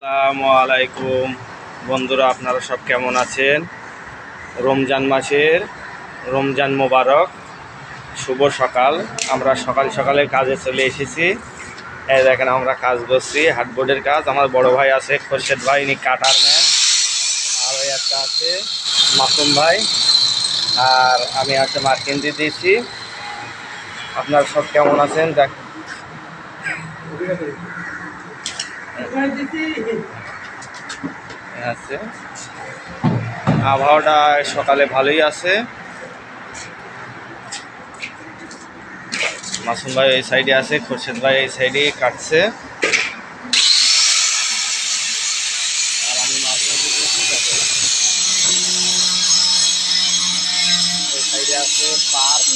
আসসালামু আলাইকুম বন্ধুরা, আপনারা সব কেমন আছেন? রমজান মাসের রমজান মোবারক, শুভ সকাল। আমরা সকাল সকালে কাজে চলে এসেছি। এই দেখেন, আমরা কাজ করছি, হার্ডবোর্ডের কাজ। আমার বড় ভাই আছে খোরশেদ ভাই, ইনি কাটার ম্যান। আর ওই একটা আছে মাসুম ভাই, আর আমি আছে মার্কিন দিয়ে দিয়েছি। আপনারা সব কেমন আছেন? দেখ আছে, আবহাওয়াটা সকালে ভালোই আছে। মাসুম ভাই এই সাইডে আছে, খোরশেদ ভাই এই সাইডে কাটছে, আর আমি এই সাইডে আছে পার্ক।